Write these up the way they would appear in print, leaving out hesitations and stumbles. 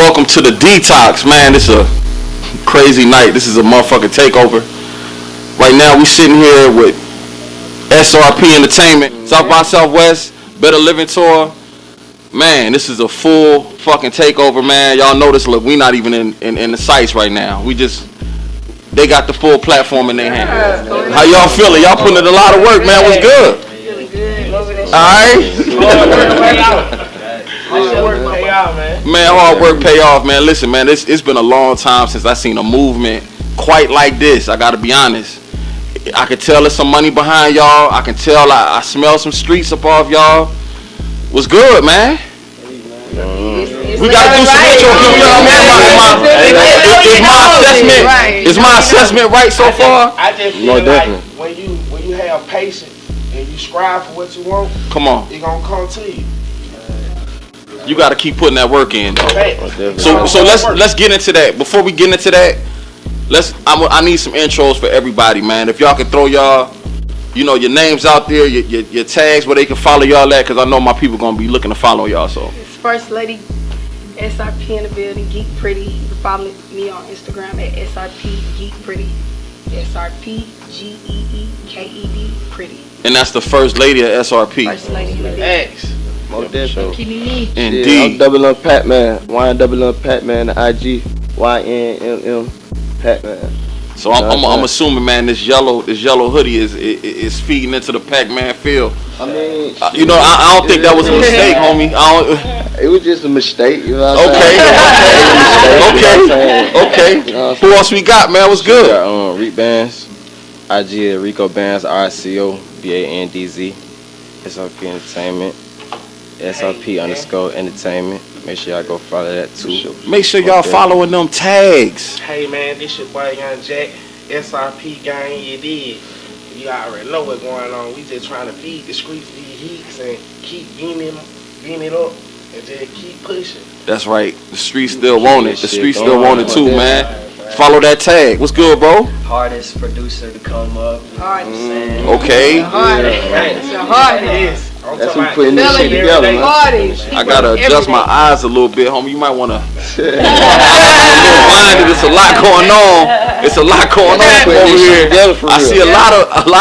welcome to the Detox, man. This is a crazy night. This is a motherfucking takeover. Right now, we sitting here with SRP Entertainment, South by Southwest, Better Living Tour. Man, this is a full fucking takeover, man. Y'all notice, look, we not even in the sights right now. They got the full platform in their hands. How y'all feeling? Y'all putting in a lot of work, man. What's good? Feeling good. All right. Hard work pay off, man. Man, hard work pay off, man. Listen, man, it's been a long time since I seen a movement quite like this. I gotta be honest. I can tell there's some money behind y'all. I can tell I smell some streets up off y'all. What's good, man? We gotta do some intro. Is my assessment right so far? I just feel like when you have patience and you strive for what you want, come on, it's gonna come to you. You gotta keep putting that work in, though. So let's get into that. Before we get into that, I need some intros for everybody, man. If y'all can throw y'all, your names out there, your tags where they can follow y'all at, because I know my people gonna be looking to follow y'all. So it's First Lady SRP in the building, Geek Pretty. You can follow me on Instagram at SRP Geek Pretty. SRP GEEKED Pretty. And that's the First Lady of SRP. First Lady in the building. Indeed. I'm double up Pac-Man. Double up Pac-Man. IG YNMM Pac-Man. So I'm assuming, man, this yellow hoodie is feeding into the Pac-Man feel. I mean, I don't think that was a mistake, homie. It was just a mistake, you know. Okay. Who else we got, man? What's good? We got Reek Bands, IG Rico Bands, RCO BANDZ, SRP Entertainment, SRP_Entertainment. Make sure y'all go follow that too. Make sure y'all following them tags. Hey man, this your boy Young Jack, SRP gang, you did. You already know what's going on. We just trying to feed the streets these heats and keep beating it up and just keep pushing. That's right. The streets still want it. The streets still want it too, man. Follow that tag. What's good, bro? Hardest producer to come up. Hardest. Okay. Hardest. That's who putting this shit together, man. I gotta adjust my eyes a little bit, homie. You might wanna. It's a lot going on. It's a lot going on over here. I see a lot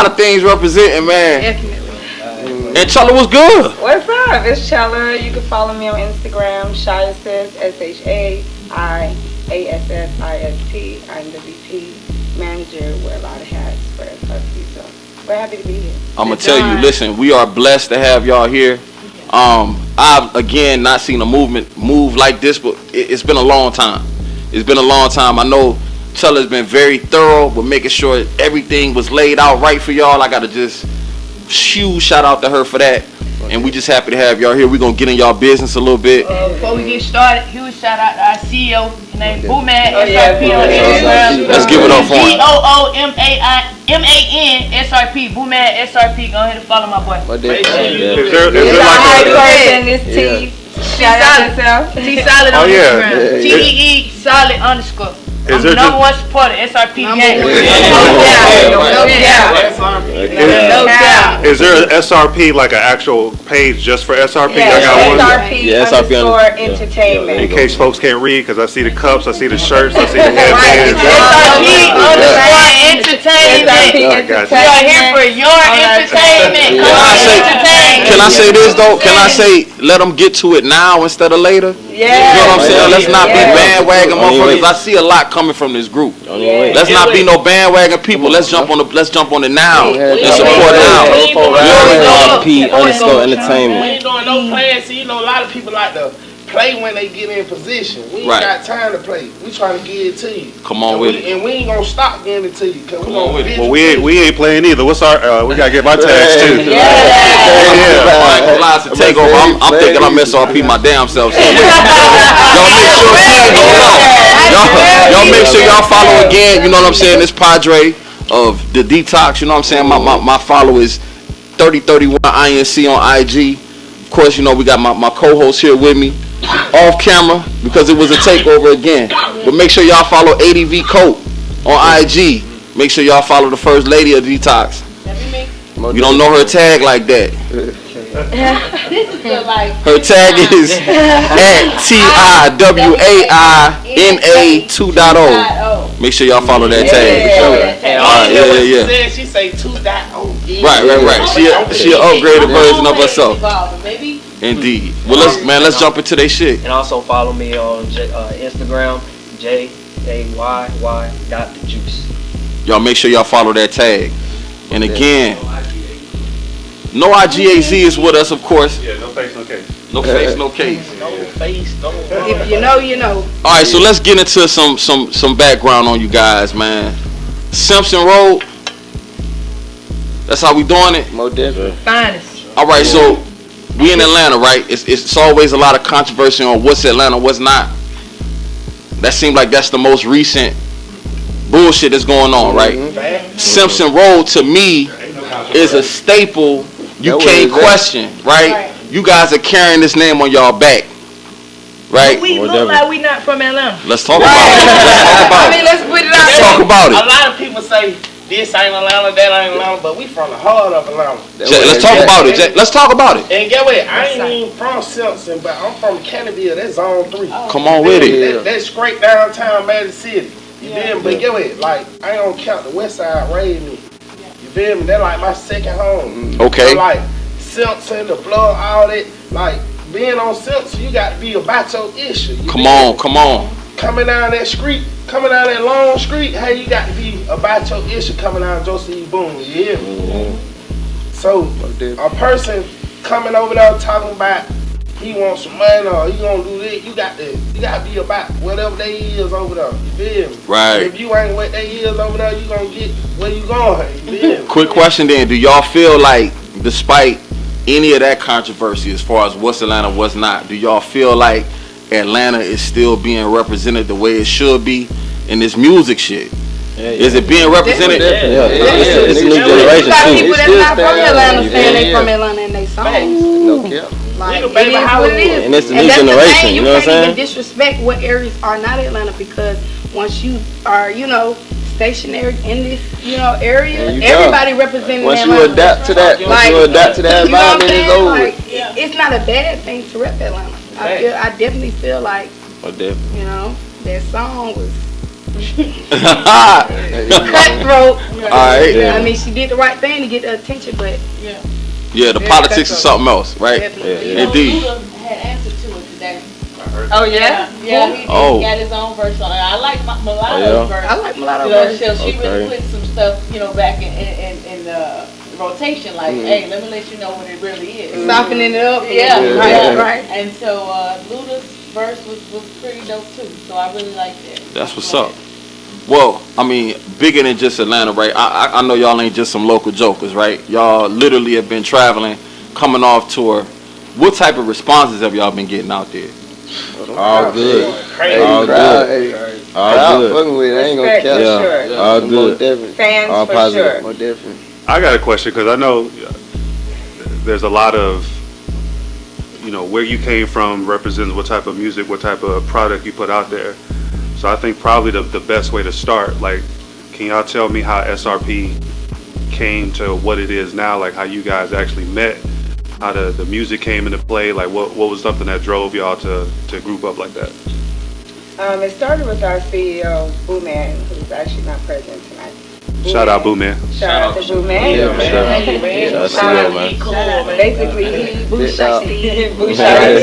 of things representing, man. Definitely. And Chella, what's good? What's up? It's Chella. You can follow me on Instagram, Shiassist, SHAIASSIST. I'm the VP manager. Wear a lot of hats for SRP, so we're happy to be here. I'm gonna tell you, listen, we are blessed to have y'all here. I've again not seen a movement move like this, but it's been a long time. It's been a long time. I know Chella's been very thorough with making sure everything was laid out right for y'all. I gotta just shout out to her for that. And we just happy to have y'all here. We're gonna get in y'all business a little bit. Before we get started, huge shout out to our CEO named Booman SRP on Instagram. Let's give it up for him. BOOMAN SRP. Booman SRP. Go ahead and follow my boy. Is there like person is T? Shout out yourself. T Solid on Instagram. TEE Solid _. I'm the number one supporter, SRP gang. No doubt. Is there an SRP, like an actual page just for SRP? Yeah, I got one. SRP Entertainment. In case folks can't read, because I see the cups, I see the shirts, I see the headbands. SRP Entertainment. We are here for your entertainment. Can I say this though? Can I say let them get to it now instead of later? Yeah. You know what I'm saying? Let's not be bandwagon motherfuckers. I see a lot coming from this group. Let's not be no bandwagon people. Let's jump on it now and support now. SRP_Entertainment. We ain't doing no plans. See, a lot of people like to play when they get in position. We ain't got time to play. We trying to get it to you. Come on with it. And we ain't gonna stop getting it to you. Come on with it. Well, we ain't playing either. What's our? We gotta get my tags too. I ain't gonna lie, to Takeover. I'm thinking I'm SRP my damn self. So y'all make sure y'all follow again. You know what I'm saying? This Padre of the Detox. You know what I'm saying? My follow is 3031 INC on IG. Of course, we got my co-host here with me off camera because it was a takeover again. But make sure y'all follow ADV Coat on IG. Make sure y'all follow the First Lady of Detox. You don't know her tag like that. Her tag is at TIWAINA 2.0. Make sure y'all follow that tag. Yeah. She say 2.0. Right. She an upgraded version of herself. Indeed. Well, let's jump into their shit. And also follow me on Instagram, JAYY.thejuice. Y'all make sure y'all follow that tag. And again, no IGAZ is with us, of course. Yeah, no face, no case. No face, no case. No face, no. If you know, you know. All right, so let's get into some background on you guys, man. Simpson Road. That's how we doing it. More different. Finest. All right, so we in Atlanta, right? It's always a lot of controversy on what's Atlanta, what's not. That seems like that's the most recent bullshit that's going on, right? Simpson Road to me is a staple you can't question, right? You guys are carrying this name on y'all back, right? We look like we not from Atlanta. Let's talk about it. Let's put it out Let's talk about A it. lot of people say this ain't Atlanta, that ain't Atlanta, but we from the heart of Atlanta. Let's talk about it. Let's talk about it. And get what? I ain't even from Simpson, but I'm from Canterville. That's Zone 3. Come on with it. That's straight downtown Madison City. You feel me? But get what? Like, I ain't gonna count the West Side raised me. You feel me? That's like my second home. Okay. So like Simpson, the blood, all that. Like being on Simpson, you got to be about your issue. Come on. Coming down that street, coming down that long street, hey, you got to be about your issue coming down Joseph Boone. You hear me? So a person coming over there talking about he wants some money or he gonna do this, you got to be about whatever they is over there. You feel me? Right. If you ain't what they is over there, you gonna get where you going. You feel me? Quick question then. Do y'all feel like, despite any of that controversy as far as what's Atlanta, what's not, do y'all feel like Atlanta is still being represented the way it should be in this music shit? Is it being represented? It's a new generation You got too. people that's not from Atlanta saying they from Atlanta and they songs. No cap. Like, Nigga, it baby, is how what it it is. And it's the new that's generation, the thing. you know what I'm can't saying? even disrespect what areas are not Atlanta because once you are, stationary in this, area, you everybody representing Once Atlanta. you adapt to that, You know what I'm environment, it's saying? over. Like, it's not a bad thing to rep Atlanta. I definitely feel like, that song was cutthroat. Alright. I mean, she did the right thing to get the attention, but Yeah, the politics is something else, right? definitely. Indeed. had answered to it today. Oh yeah? Yeah, he got his own verse on it. I like Mulatto's verse. I like Mulatto So verse. she really put some stuff, back in rotation. Like, hey, let me let you know what it really is. Softening it up. Yeah, Right. And so Luda's verse was pretty dope too. So I really liked it. That's what's up. Well, I mean, bigger than just Atlanta, right? I know y'all ain't just some local jokers, right? Y'all literally have been traveling, coming off tour. What type of responses have y'all been getting out there? All good. All good. All good. Fucking with it. I ain't gonna Respect, count. sure. All good. Fans All for positive. sure. More different. I got a question because I know there's a lot of, where you came from represents what type of music, what type of product you put out there. So I think probably the best way to start, like, can y'all tell me how SRP came to what it is now, like how you guys actually met, how the music came into play, like what was something that drove y'all to group up like that? It started with our CEO, Boo Man, who's actually not present tonight. Shout out Boo Man. Shout out to Boo Man. Yeah, shout out to man. Basically, he Boo shiesty. Boo Man.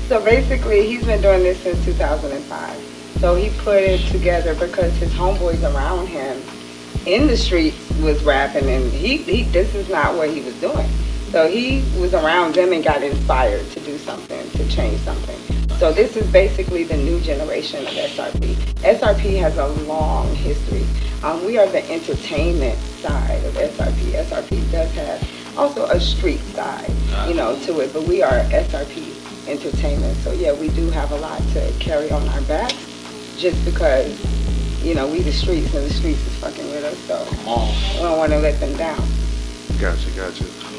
So basically, he's been doing this since 2005. So he put it together because his homeboys around him in the streets was rapping, and this is not what he was doing. So he was around them and got inspired to do something, to change something. So this is basically the new generation of SRP. SRP has a long history. We are the entertainment side of SRP. SRP does have also a street side, to it, but we are SRP Entertainment. So yeah, we do have a lot to carry on our backs, just because, we the streets and the streets is fucking with us. So we don't want to let them down. Gotcha.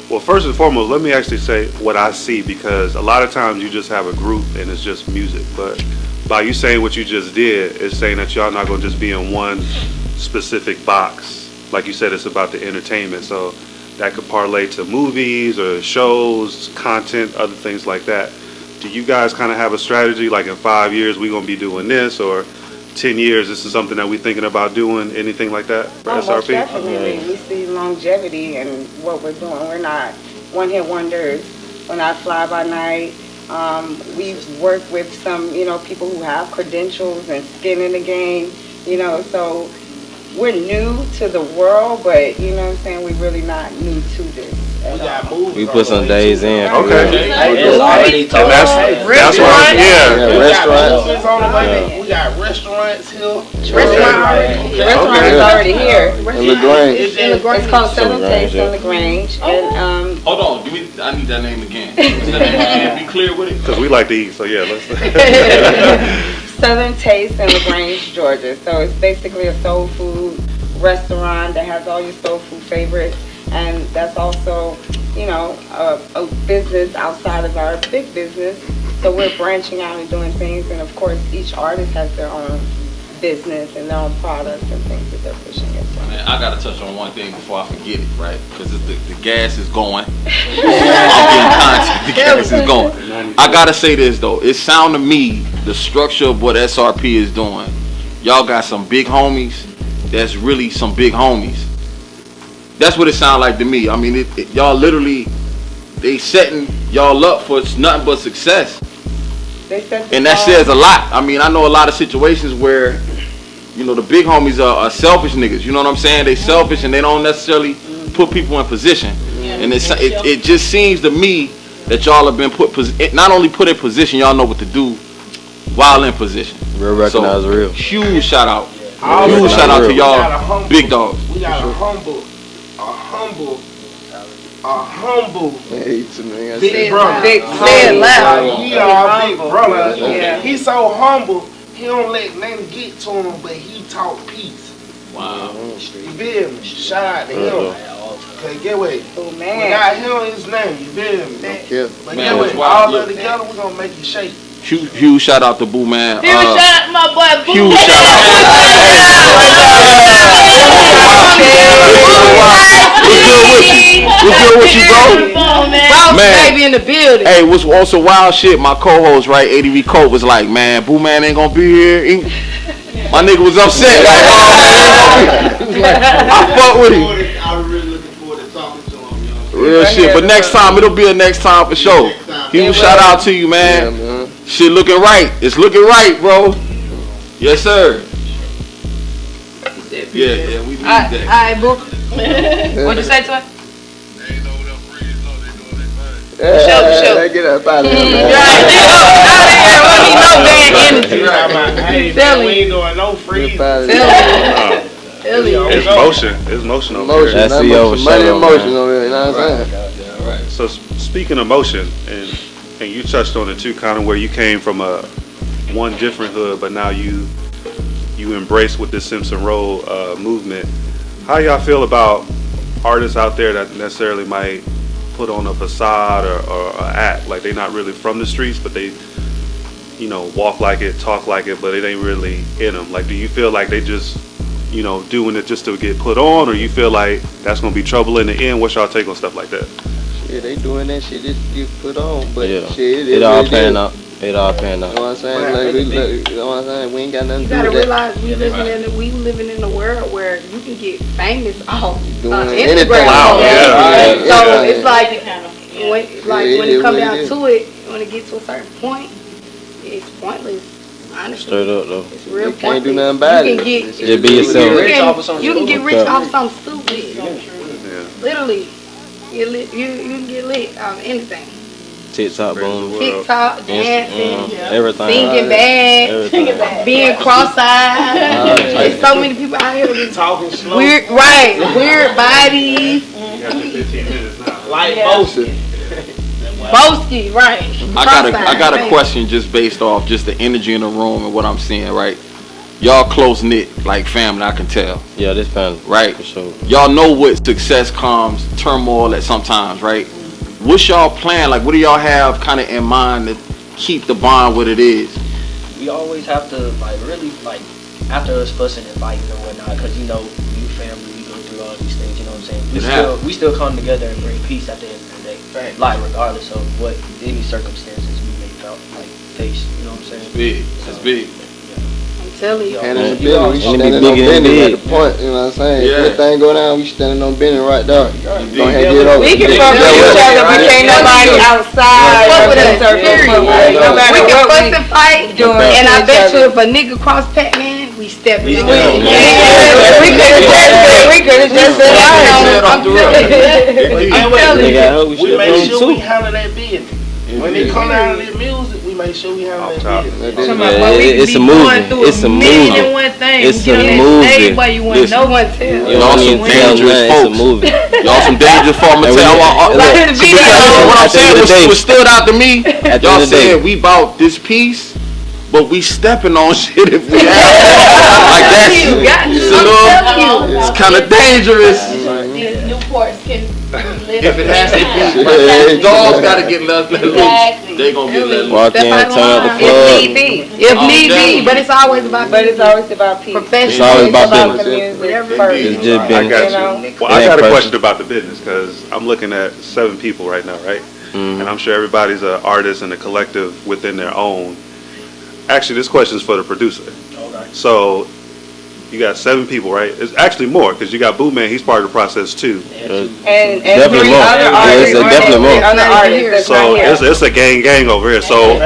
Well, first and foremost, let me actually say what I see, because a lot of times you just have a group and it's just music. But by you saying what you just did, it's saying that y'all not going to just be in one specific box like you said, it's about the entertainment. So that could parlay to movies or shows, content, other things like that. Do you guys kind of have a strategy, like in 5 years we're going to be doing this, or 10 years this is something that we're thinking about doing, anything like that for Most SRP? definitely. We see longevity in what we're doing. We're not one-hit wonders. We're not fly-by-night. We work with some, people who have credentials and skin in the game, so we're new to the world, but, we're really not new to this. We got moves. We put some days in. Okay. It's already told. That's what, yeah. Restaurants. We got restaurants here. The restaurant is already here. In LaGrange. It's called Southern Taste in LaGrange. And, Hold on, I need that name again. What's that name again? Be clear with it. Because we like to eat, so yeah, let's. Southern Taste in LaGrange, Georgia. So it's basically a soul food restaurant that has all your soul food favorites. And that's also, a business outside of our big business. So we're branching out and doing things. And of course, each artist has their own business and their own products and things that they're pushing as well. Man, I gotta touch on one thing before I forget it, right? Because the gas is going. I'm getting content. The gas is going. I gotta say this though. It sound to me the structure of what SRP is doing. Y'all got some big homies. That's really some big homies. That's what it sound like to me. I mean, y'all literally, they setting y'all up for nothing but success. And that says a lot. I mean, I know a lot of situations where, the big homies are selfish niggas. You know what I'm saying? They selfish and they don't necessarily put people in position. And it just seems to me that y'all have been not only put in position, y'all know what to do while in position. Real recognize real. Huge shout out. Huge shout out to y'all big dogs. We got a humble big brother. He our big brother. Yeah. He's so humble, he don't let nothing get to him, but he talk peace. Wow. You feel me? Shout out to him. Cause get what? Oh, man. Without him, his name, you feel me? Yeah. But Man, get what? All of together, we gonna make you shake. Huge shout out to Boo Man. Huge shout out to my boy Boo. Huge shout out. What's good with you, bro? Boss baby in the building. Hey, what's also wild shit? My co-host, right, ADV Colt, was like, man, Boo Man ain't gonna be here. My nigga was upset. Like, I fuck with him. I was really looking forward to talking to him. Real shit. But next time, it'll be a next time for sure. Huge shout out to you, man. Yeah, man. Shit looking right. It's looking right, bro. Yes, sir. Yeah, we need that. Alright, Boo. What'd you say to it? Show. Get up out of here, man. We ain't doing no freeze. It's motion. It's motion over Emotion, here. not That's motion. Money the and motion over here, you know what I'm saying? So speaking of motion, and you touched on it too, kind of where you came from one different hood, but now you embrace with this Simpson Road movement. How y'all feel about artists out there that necessarily might put on a facade or act like they're not really from the streets, but they, walk like it, talk like it, but it ain't really in them? Like, do you feel like they just, doing it just to get put on, or you feel like that's gonna be trouble in the end? What's y'all take on stuff like that? Yeah, they doing that shit just to get put on, but Yeah. shit, It all pan out. It all pan You know out. what I'm saying? Like, you know what I'm saying? We ain't got nothing You to do gotta with that. realize we living in a world where you can get famous off Doing Instagram. anything. Wow, yeah. So Yeah. it's like Yeah. when Yeah, when it it come really down is. to it, when it gets to a certain point, it's pointless. Honestly, Straight up though. it's real You pointless. can't do nothing about You it. can get Just be yourself. you can get rich off something stupid. Yeah. Literally, you can get lit off anything. TikTok boom. TikTok, dancing, Everything. singing bad, Everything. being cross-eyed. There's so many people out here with Talking slow. weird bodies. You got your 15 minutes now. Like motion. Boasty, right? I got a question just based off just the energy in the room and what I'm seeing, right? Y'all close knit like family, I can tell. Yeah, this family. Right? For sure. Y'all know what success comes, turmoil at sometimes, right? What's y'all plan? Like, what do y'all have kind of in mind to keep the bond what it is? We always have to really after us fussing and fighting and whatnot, because you family, we go through all saying? We still come together and bring peace at the end of the day. Right. Like regardless of what any circumstances we may face. You know what I'm saying? It's big. It's big. I'm telling you. And as a business, we standing on business at the point, you know what I'm saying? Yeah. If anything go down, we standing on business right there. Go ahead and get it over. We can fuck with each other, but can't nobody outside Fuck with us, circle. period. No matter We can what fuss we and fight, doing and I to bet each you other. if a nigga cross Pac-Man, we stepping on. We could have just said I'm telling you. We make sure we handle that business. When it come down to the music, we make sure we handle that business. It's a movie. It's a movie. It's a movie. No one tell. Y'all some dangerous folks. Y'all some dangerous folks. I'ma tell y'all. What I'm saying was stood out to me. Y'all said we bought this piece, but we stepping on shit if we have like that. It's kind of dangerous. These Newports can be lit. If it has to be, dogs gotta get let loose. Exactly. They gonna get let loose. Walk in, turn up the If club. need be. If need be, but it's always about Peace. professional. It's always about the business. music first. It's just I business. got you. Well, I got a question about the business because I'm looking at 7 people right now, right? And I'm sure everybody's an artist and a collective within their own. Actually, this question is for the producer. So you got 7 people, right? It's actually more because you got Boo Man. He's part of the process too. And Definitely 3 more. other Yeah, artists. definitely more. Other artists that's So not here. it's a gang over here. So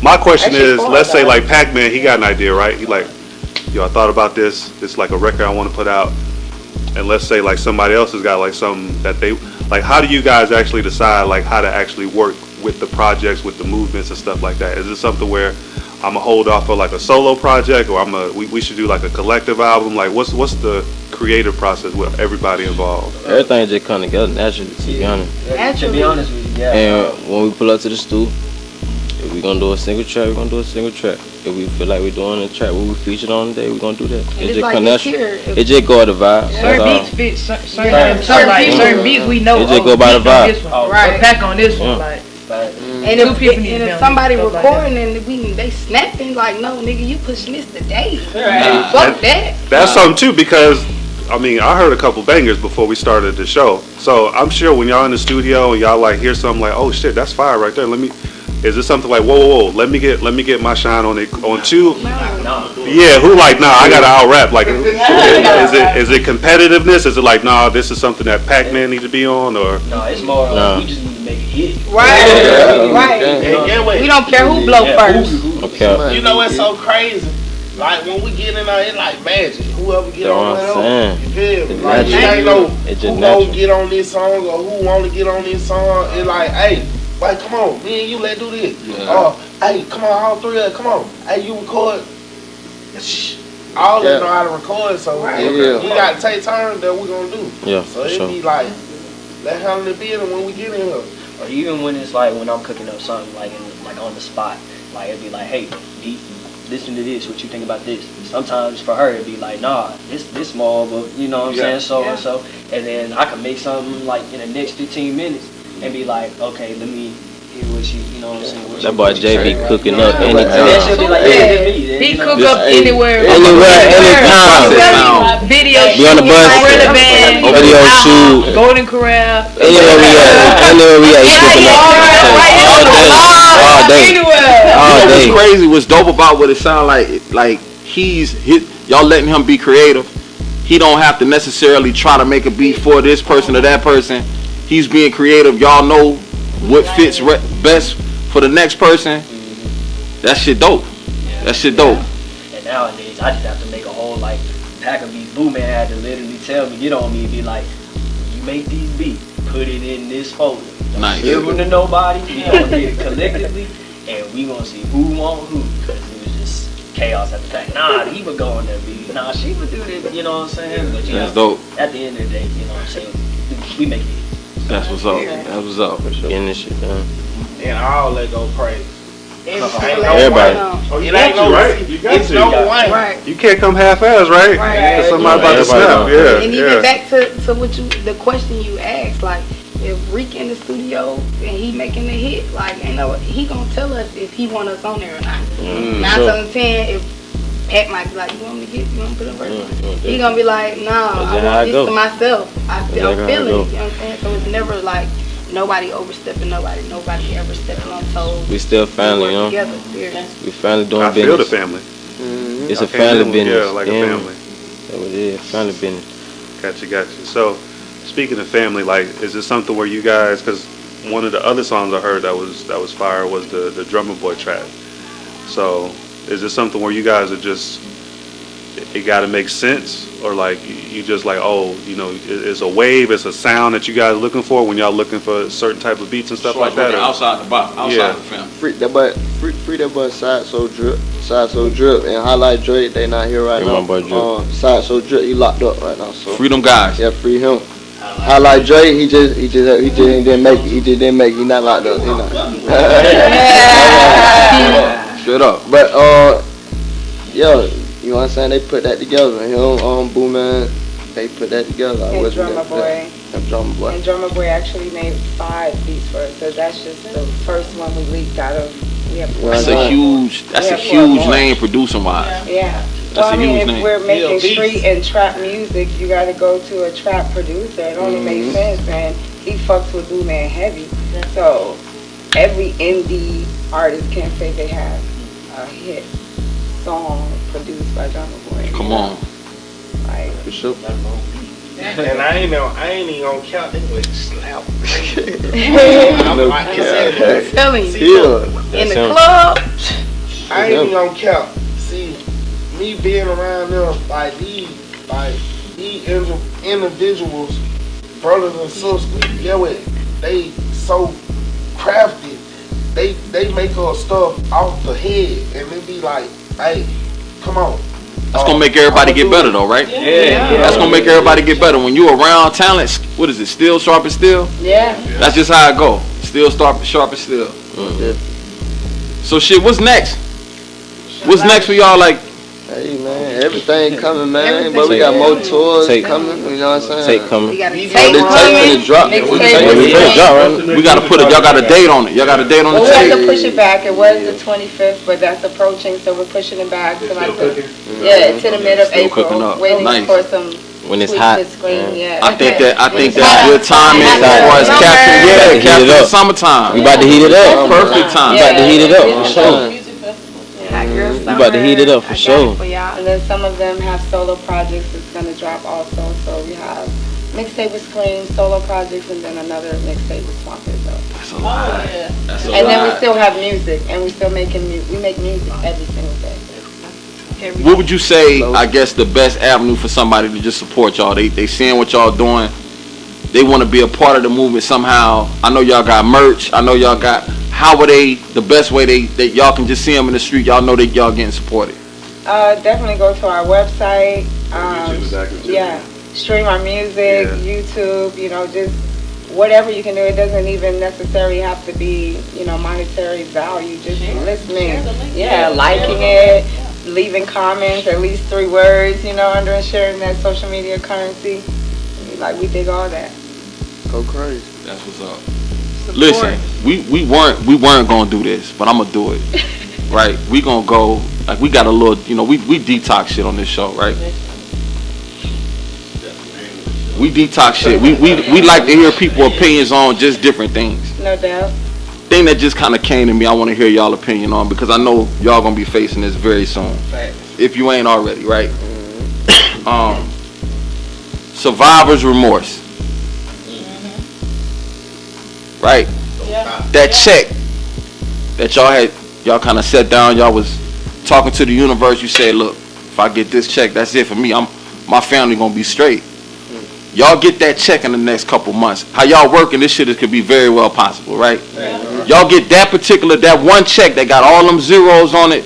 my question is, let's say like Pac-Man, he got an idea, right? He like, yo, I thought about this. It's like a record I want to put out. And let's say like somebody else has got like something that they like. How do you guys actually decide like how to actually work with the projects, with the movements and stuff like that? Is it something where I'm gonna hold off for like a solo project, or we should do like a collective album? Like what's the creative process with everybody involved? Everything just come together naturally, to be honest. To be honest with you, yeah. And when we pull up to the stool, if we gonna do a single track, we're gonna do a single track. If we feel like we're doing a track where we featured on the day, we're gonna do that. It just come natural. It just go with the vibe. Certain beats fit certain beats we know. It just go by the vibe. Right. Back on this one, like. And if somebody recording and they snapping like, no nigga, you pushing this today. Fuck that. That's something too, because I mean I heard a couple bangers before we started the show. So I'm sure when y'all in the studio and y'all like hear something like, oh shit, that's fire right there. Is it something like whoa, let me get my shine on it on 2? Yeah, who like I gotta out rap like is it competitiveness? Is it like this is something that Pac-Man need to be on, or No, it's more we just need to make a hit. Right. We don't care who blow first. Okay. You know what's so crazy? Like when we get in there, it's like magic. Whoever get on that, you feel me? Like you ain't know who gonna get on this song or who wanna get on this song. It's like, hey, wait, come on, me and you, let's do this. Hey, come on, all 3 of us, come on. Hey, you record. All of them know how to record, so we gotta take turns that we gonna do. Yeah, so it be like, let's handle the business when we get in here. Or even when it's like when I'm cooking up something like on the spot, like it'd be like, hey, listen to this. What you think about this? Sometimes for her it'd be like, nah, this small, but you know what I'm saying, so and so. And then I can make something like in the next 15 minutes and be like, okay, let me hear what you know what I'm saying. That boy JB cooking up anytime. He cook up anywhere. Anytime. Video Be on the bus. Video shoot. Golden Corral. Anywhere we at, he cooking up. All day. What's crazy, what's dope about what it sound like y'all letting him be creative. He don't have to necessarily try to make a beat for this person or that person. He's being creative. Y'all know what fits best for the next person. That shit dope. That shit dope. And nowadays, I just have to make a whole like pack of beats. Boo Man had to literally tell me, get on me, and be like, you make these beats, put it in this folder. Don't give them to nobody. We gonna get it collectively, and we gonna see who want who. Because it was just chaos at the back. Nah, he would go on that beat. Nah, she would do this. You know what I'm saying? But that's dope. At the end of the day, you know what I'm saying? We make it. That's what's up. That's what's up. For sure. Getting this shit done. And all that go praise. Everybody. It ain't no right. You got it's no one. Right. you can't come half-ass, right? Somebody about to snap. Yeah. And even back to what the question you asked, like if Reek in the studio and he making the hit, like he gonna tell us if he want us on there or not. 9 out of 10, if Pat might be like, you want me to put a verse on it? He gonna be like, nah, I want this to myself. I'm feeling it, you know what I'm saying? So it's never like nobody overstepping nobody ever stepping on toes. We still family, you know? Together, we family doing business. I feel the family. Mm-hmm. It's a family business. Yeah, like a family. That's what it is, family business. Gotcha. So, speaking of family, like, is this something where you guys, because one of the other songs I heard that was fire was the Drummer Boy track. So, is this something where you guys are just, it got to make sense, or like you just like, oh, you know, it's a wave, it's a sound that you guys are looking for when y'all looking for certain type of beats and stuff like that? Outside the box, outside the family. Free that boy Side So Drip, and Highlight Drake. They not here right now. My boy Drip. Side So Drip, he locked up right now. So free them guys. Yeah, free him. Highlight Drake, he just didn't make it. He didn't make it. He not locked up. He not. Straight up. But yeah. You know what I'm saying? They put that together. Him, Boo Man, they put that together. And Drummer Boy. And Drummer Boy. And Drummer Boy actually made 5 beats for us. So that's just the first one we leaked out of. That's a huge name producing wise. Yeah. That's a huge if name. we're making street and trap music, you got to go to a trap producer. It only makes sense. And he fucks with Boo Man heavy. So every indie artist can say they have a hit song produced by Drummer Boy. Come on. Like, for sure. And I ain't even gonna count it with slap. I'm telling you, in the club, I ain't even gonna count. See, me being around them, like these individuals, brothers and sisters, yeah, they so crafty. They make us stuff off the head, and they be like, hey, come on. That's gonna make everybody get better though, right? Yeah. That's gonna make everybody get better. When you around talent, what is it, steel sharp as steel? Yeah. That's just how it go. Steel sharp as steel. Mm-hmm. So shit, what's next? What's next for y'all? Like, hey man, everything coming, man. But we got more tours coming. You know what I'm saying? Take coming. we got to They take the drop. we gotta put it. Y'all got a date on it. Y'all got a date on the Well, we have tape. to push it back. It was the 25th, but that's approaching, so we're pushing it back to like to the mid of Still cooking April. up. Waiting Nice. for some When it's tweaks hot. to screen. Yeah. I think that's good timing as far as capturing the summertime. We about to heat it up. Perfect time. We about to heat it up for sure. We about to heat it up for sure. And then some of them have solo projects that's gonna drop also. So we have mixtape with Scream, solo projects, and then another mixtape with Swampers. That's a lot. That's a And then we lot. still have music, and we still making we make music every single day. What would you say, I guess, the best avenue for somebody to just support y'all? They seeing what y'all doing. They want to be a part of the movement somehow. I know y'all got merch. I know y'all got, how are they, the best way that y'all can just see them in the street, y'all know that y'all getting supported? Definitely go to our website. YouTube is active too. Yeah. Stream our music, YouTube, you know, just whatever you can do. It doesn't even necessarily have to be, you know, monetary value. Just listening. Yeah, liking it. Leaving comments, at least 3 words, you know, under and sharing that social media currency. Like, we dig all that. Go crazy. That's what's up. Listen, we weren't gonna do this, but I'm gonna do it. Right? We gonna go, like, we got a little, you know, we detox shit on this show, right? We detox shit. We like to hear people's opinions on just different things. No doubt. Thing that just kind of came to me, I want to hear y'all opinion on, because I know y'all gonna be facing this very soon, if you ain't already, right? Survivor's remorse, right? That check that y'all kind of sat down, y'all was talking to the universe. You said, look, if I get this check, that's it for me. My family gonna be straight. Y'all get that check in the next couple months. How y'all working this shit could be very well possible, right? Y'all get that one check that got all them zeros on it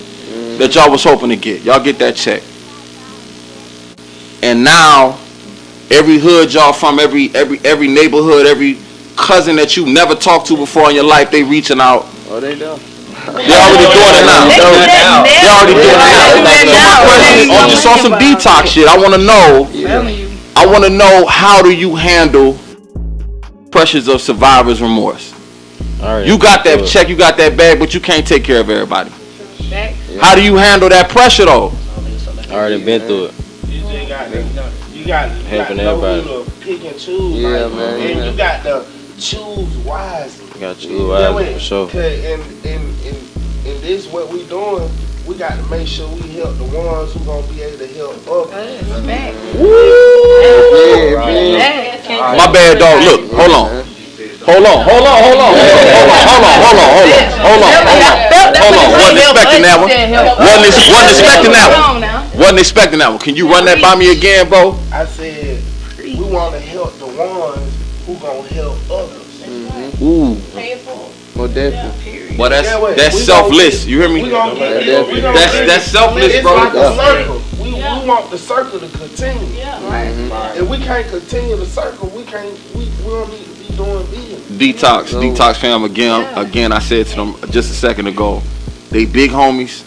that y'all was hoping to get. Y'all get that check. And now, every hood y'all from, every neighborhood, every cousin that you never talked to before in your life, they reaching out. Oh, they do. They already doing it now. They already doing it now. So my question is, just on some detox shit, I want to know, how do you handle pressures of survivor's remorse? You got that check, you got that bag, but you can't take care of everybody. How do you handle that pressure though? I already been through it. You just got to Helping know everybody. who to pick and choose. Yeah, like, man. And you got to choose wisely. You got to choose wisely for sure. And this what we doing. We got to make sure we help the ones who gonna be able to help others. My bad, dog. Look, hold on. Hold on. Wasn't expecting that one. Wasn't expecting that one. Can you run that by me again, bro? I said we want to help the ones who gonna help others. Ooh. More definitely. Well, that's selfless. You hear me? That's selfless, It's bro. like a circle. We want the circle to continue. Yeah. If we can't continue the circle, we don't need to be doing business. Detox fam again. I said to them just a second ago, they big homies.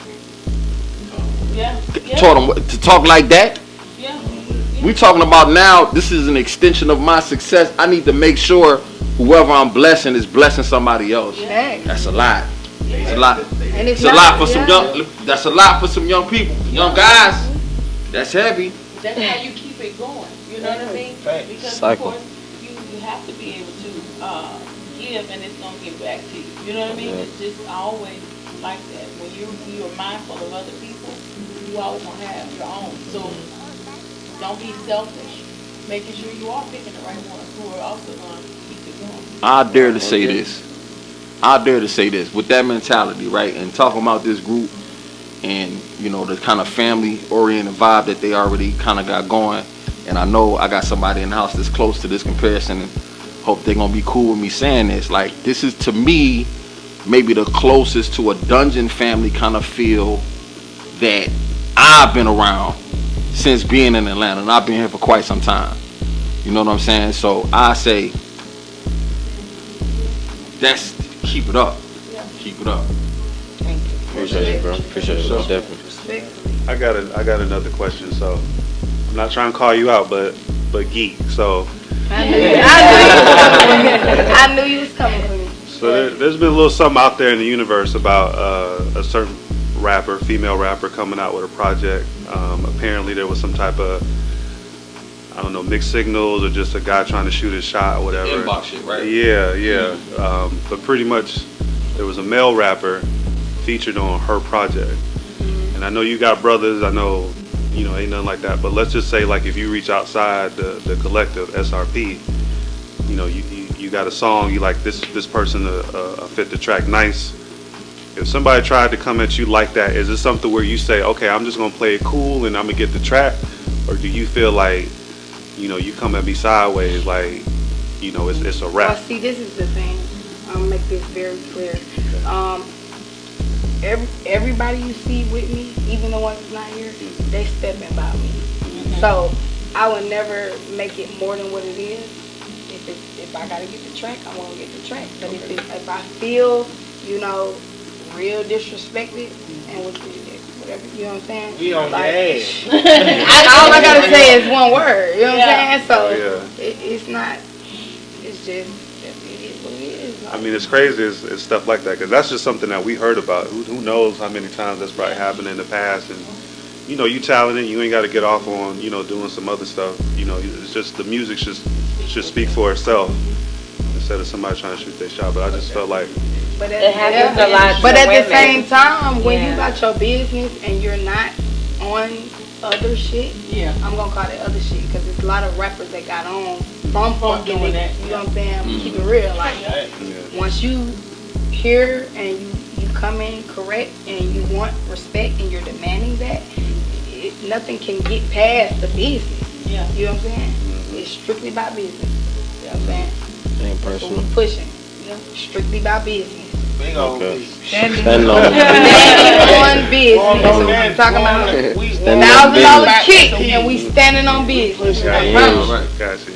Yeah. Taught them to talk like that. Yeah. We talking about now. This is an extension of my success. I need to make sure whoever I'm blessing is blessing somebody else. That's a lot. It's a lot. It's a lot for some young. That's a lot for some young people, young guys. That's heavy. That's how you keep it going. You know what I mean? Because Cycle. of course you have to be able to give, and it's gonna give back to you. You know what I mean? It's just always like that. When you are mindful of other people, you always gonna have your own. So don't be selfish. Making sure you are picking the right ones who are also gonna keep it going. I dare to say this. With that mentality, right, and talking about this group and, you know, the kind of family-oriented vibe that they already kind of got going, and I know I got somebody in the house that's close to this comparison, and hope they're going to be cool with me saying this. Like, this is, to me, maybe the closest to a dungeon family kind of feel that I've been around since being in Atlanta, and I've been here for quite some time. You know what I'm saying? So I say, keep it up. Keep it up. Thank you. Appreciate it, bro. Appreciate it, definitely. I got another question. So I'm not trying to call you out, but geek. So I knew you was coming for me. So there's been a little something out there in the universe about a certain rapper, female rapper, coming out with a project. Apparently there was some type of, I don't know, mixed signals or just a guy trying to shoot his shot or whatever. Inbox shit, right? Yeah. But pretty much there was a male rapper featured on her project. And I know you got brothers, I know, you know, ain't nothing like that. But let's just say, like, if you reach outside the collective, SRP, you know, you got a song, you like this person fit the track nice. If somebody tried to come at you like that, is it something where you say, okay, I'm just gonna play it cool and I'm gonna get the track? Or do you feel like, you know, you come at me sideways, like, you know, it's a rap? Well, see, this is the thing. I'll make this very clear. Everybody you see with me, even the ones that's not here, they stepping by me. So I would never make it more than what it is. If I gotta get the track, I want to get the track. But if I feel, you know, real disrespected and whatever, you know what I'm saying? We on like, your ass. all I gotta say is one word. You know what I'm saying? So Yeah. it's not. It's just it is what it is. I mean, it's crazy, it's stuff like that, because that's just something that we heard about. Who knows how many times that's probably happened in the past. And, you know, you talented, you ain't got to get off on, you know, doing some other stuff. You know, it's just the music should speak for itself instead of somebody trying to shoot their shot. But I just felt like... But it happens a lot. But at the same time, when you got your business and you're not on other shit, I'm gonna call it other shit, because there's a lot of rappers that got on from fucking niggas. You know what I'm saying? Keep it real. Like, once you hear and you come in correct and you want respect and you're demanding that, nothing can get past the business. Yeah. You know what I'm saying? It's strictly about business. You know what I'm saying? Ain't So personal. we pushing. Strictly about business. Big old Okay. business. Standing on business. That's what we're talking about. $1,000 kick and we standing on business. I promise. Gotcha.